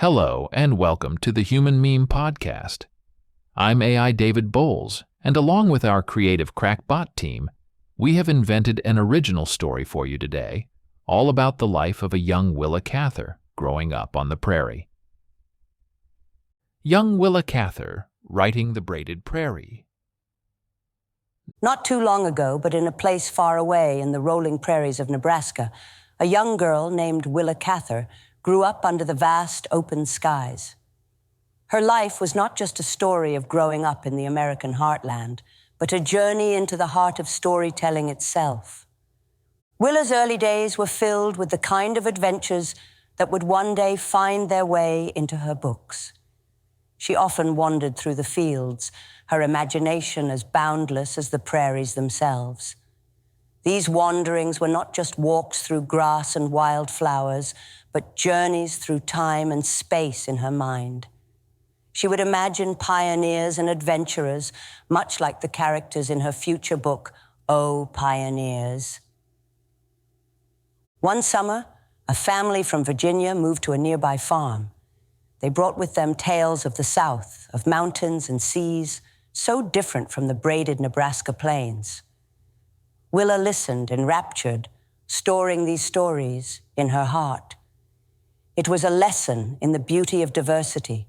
Hello and welcome to the Human Meme Podcast. I'm AI David Bowles, and along with our creative Crackbot team, we have invented an original story for you today, all about the life of a young Willa Cather growing up on the prairie. Young Willa Cather, writing the Braided Prairie. Not too long ago, but in a place far away in the rolling prairies of Nebraska, a young girl named Willa Cather grew up under the vast open skies. Her life was not just a story of growing up in the American heartland, but a journey into the heart of storytelling itself. Willa's early days were filled with the kind of adventures that would one day find their way into her books. She often wandered through the fields, her imagination as boundless as the prairies themselves. These wanderings were not just walks through grass and wildflowers, but journeys through time and space in her mind. She would imagine pioneers and adventurers, much like the characters in her future book, Oh, Pioneers. One summer, a family from Virginia moved to a nearby farm. They brought with them tales of the South, of mountains and seas, so different from the braided Nebraska plains. Willa listened, enraptured, storing these stories in her heart. It was a lesson in the beauty of diversity,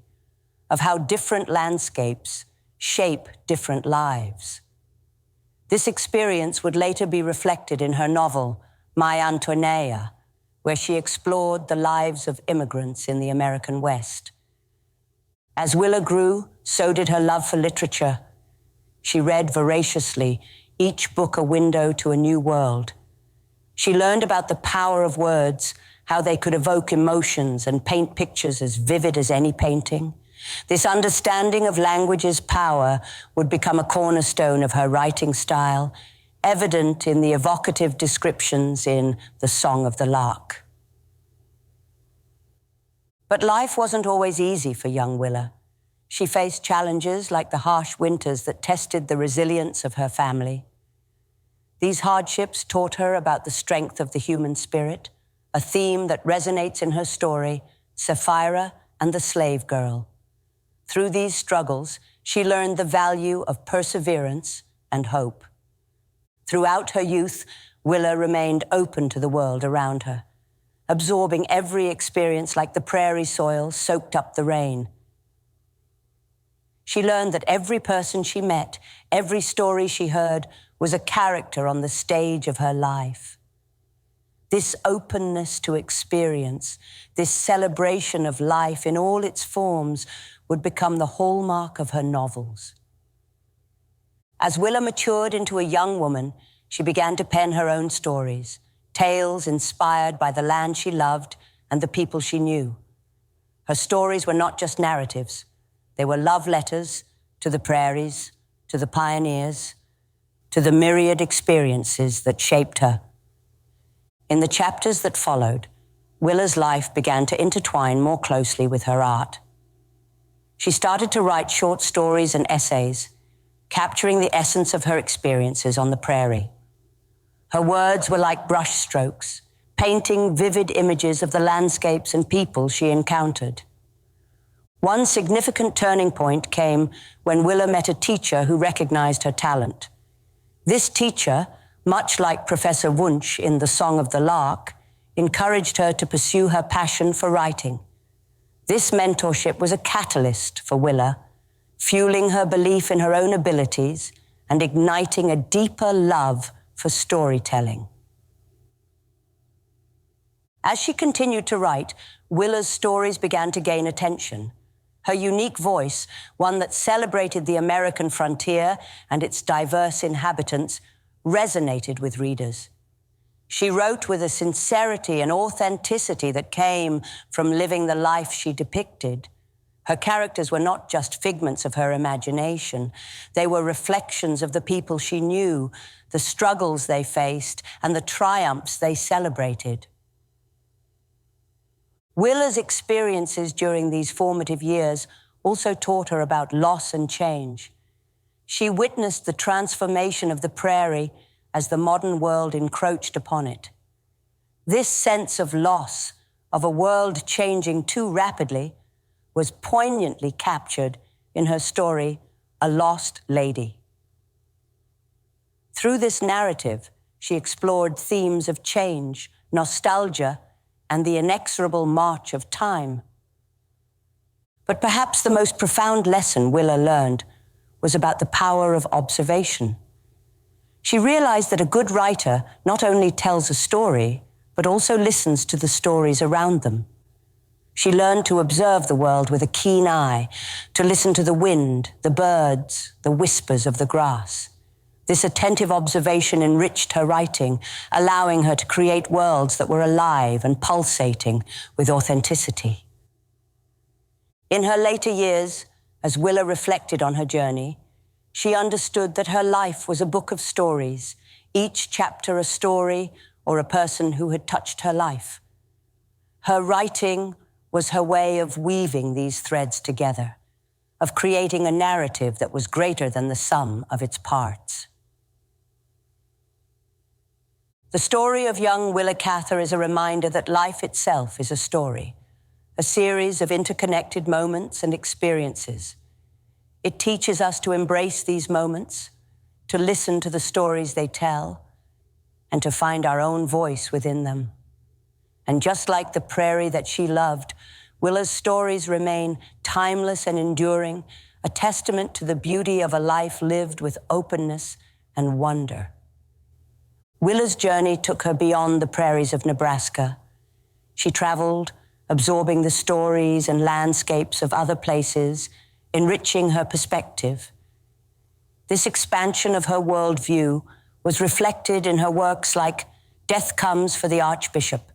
of how different landscapes shape different lives. This experience would later be reflected in her novel, My Antoinea, where she explored the lives of immigrants in the American West. As Willa grew, so did her love for literature. She read voraciously, each book a window to a new world. She learned about the power of words, how they could evoke emotions and paint pictures as vivid as any painting. This understanding of language's power would become a cornerstone of her writing style, evident in the evocative descriptions in The Song of the Lark. But life wasn't always easy for young Willa. She faced challenges like the harsh winters that tested the resilience of her family. These hardships taught her about the strength of the human spirit, a theme that resonates in her story, Sapphira and the Slave Girl. Through these struggles, she learned the value of perseverance and hope. Throughout her youth, Willa remained open to the world around her, absorbing every experience like the prairie soil soaked up the rain. She learned that every person she met, every story she heard, was a character on the stage of her life. This openness to experience, this celebration of life in all its forms, would become the hallmark of her novels. As Willa matured into a young woman, she began to pen her own stories, tales inspired by the land she loved and the people she knew. Her stories were not just narratives. They were love letters to the prairies, to the pioneers, to the myriad experiences that shaped her. In the chapters that followed, Willa's life began to intertwine more closely with her art. She started to write short stories and essays, capturing the essence of her experiences on the prairie. Her words were like brushstrokes, painting vivid images of the landscapes and people she encountered. One significant turning point came when Willa met a teacher who recognized her talent. This teacher, much like Professor Wunsch in The Song of the Lark, encouraged her to pursue her passion for writing. This mentorship was a catalyst for Willa, fueling her belief in her own abilities and igniting a deeper love for storytelling. As she continued to write, Willa's stories began to gain attention. Her unique voice, one that celebrated the American frontier and its diverse inhabitants, resonated with readers. She wrote with a sincerity and authenticity that came from living the life she depicted. Her characters were not just figments of her imagination. They were reflections of the people she knew, the struggles they faced, and the triumphs they celebrated. Willa's experiences during these formative years also taught her about loss and change. She witnessed the transformation of the prairie as the modern world encroached upon it. This sense of loss, of a world changing too rapidly was poignantly captured in her story, A Lost Lady. Through this narrative, she explored themes of change, nostalgia, and the inexorable march of time. But perhaps the most profound lesson Willa learned was about the power of observation. She realized that a good writer not only tells a story, but also listens to the stories around them. She learned to observe the world with a keen eye, to listen to the wind, the birds, the whispers of the grass. This attentive observation enriched her writing, allowing her to create worlds that were alive and pulsating with authenticity. In her later years, as Willa reflected on her journey, she understood that her life was a book of stories, each chapter a story or a person who had touched her life. Her writing was her way of weaving these threads together, of creating a narrative that was greater than the sum of its parts. The story of young Willa Cather is a reminder that life itself is a story, a series of interconnected moments and experiences. It teaches us to embrace these moments, to listen to the stories they tell, and to find our own voice within them. And just like the prairie that she loved, Willa's stories remain timeless and enduring, a testament to the beauty of a life lived with openness and wonder. Willa's journey took her beyond the prairies of Nebraska. She traveled, absorbing the stories and landscapes of other places, enriching her perspective. This expansion of her worldview was reflected in her works like Death Comes for the Archbishop,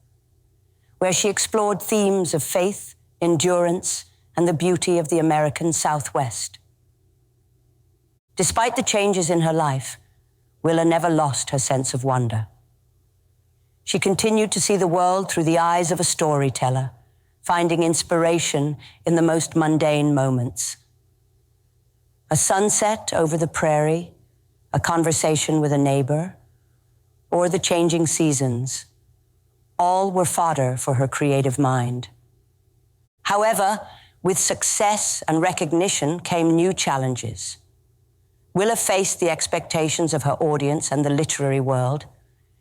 where she explored themes of faith, endurance, and the beauty of the American Southwest. Despite the changes in her life, Willa never lost her sense of wonder. She continued to see the world through the eyes of a storyteller, finding inspiration in the most mundane moments. A sunset over the prairie, a conversation with a neighbor, or the changing seasons, all were fodder for her creative mind. However, with success and recognition came new challenges. Willa faced the expectations of her audience and the literary world.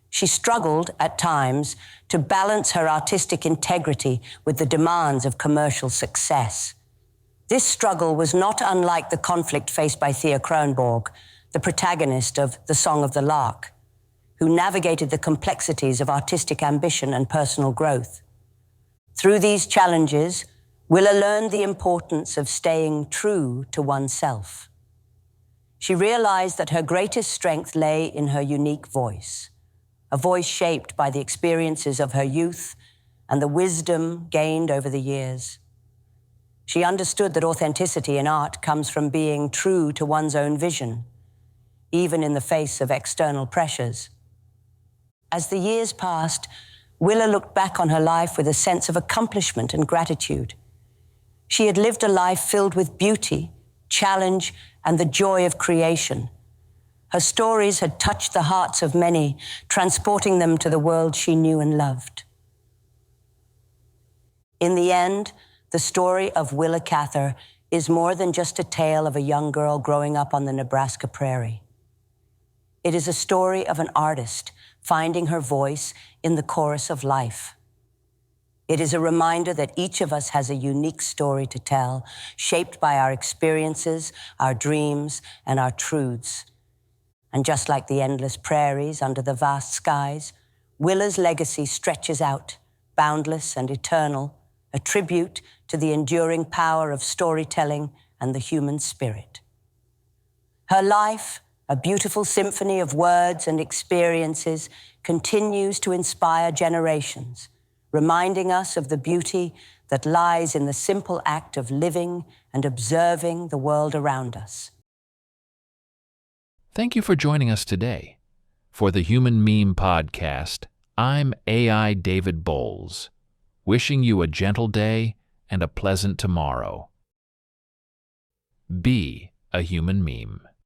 She struggled at times to balance her artistic integrity with the demands of commercial success. This struggle was not unlike the conflict faced by Thea Kronborg, the protagonist of The Song of the Lark, who navigated the complexities of artistic ambition and personal growth. Through these challenges, Willa learned the importance of staying true to oneself. She realized that her greatest strength lay in her unique voice, a voice shaped by the experiences of her youth and the wisdom gained over the years. She understood that authenticity in art comes from being true to one's own vision, even in the face of external pressures. As the years passed, Willa looked back on her life with a sense of accomplishment and gratitude. She had lived a life filled with beauty, challenge, and the joy of creation. Her stories had touched the hearts of many, transporting them to the world she knew and loved. In the end, the story of Willa Cather is more than just a tale of a young girl growing up on the Nebraska prairie. It is a story of an artist finding her voice in the chorus of life. It is a reminder that each of us has a unique story to tell, shaped by our experiences, our dreams, and our truths. And just like the endless prairies under the vast skies, Willa's legacy stretches out, boundless and eternal, a tribute to the enduring power of storytelling and the human spirit. Her life, a beautiful symphony of words and experiences, continues to inspire generations, reminding us of the beauty that lies in the simple act of living and observing the world around us. Thank you for joining us today. For the Human Meme Podcast, I'm AI David Bowles, wishing you a gentle day and a pleasant tomorrow. Be a human meme.